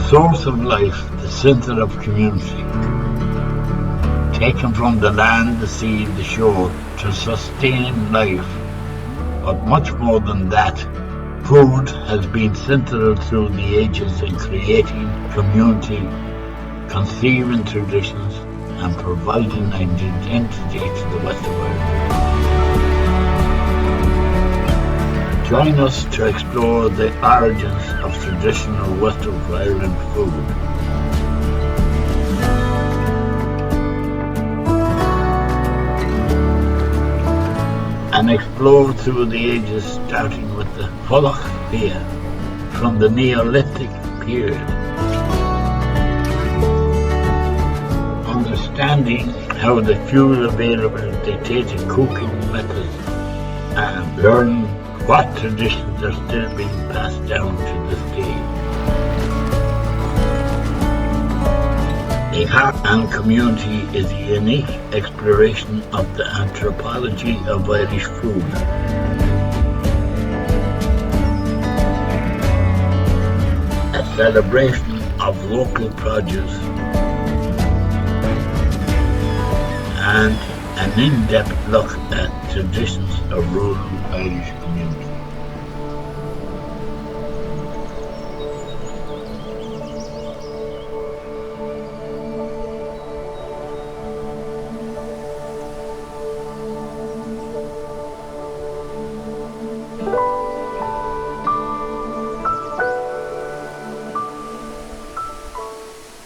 source of life, the centre of community. Taken from the land, the sea, the shore to sustain life. But much more than that, food has been central through the ages in creating community, conceiving traditions, and providing identity to the Western world. Join us to explore the origins of traditional Western Ireland food. And explore through the ages, starting with the Fullacht Fia from the Neolithic period. Understanding how the fuel available dictated cooking methods and learning what traditions are still being passed down to this day. The Hearth Community is a unique exploration of the anthropology of Irish food. A celebration of local produce and an in-depth look at traditions of rural Irish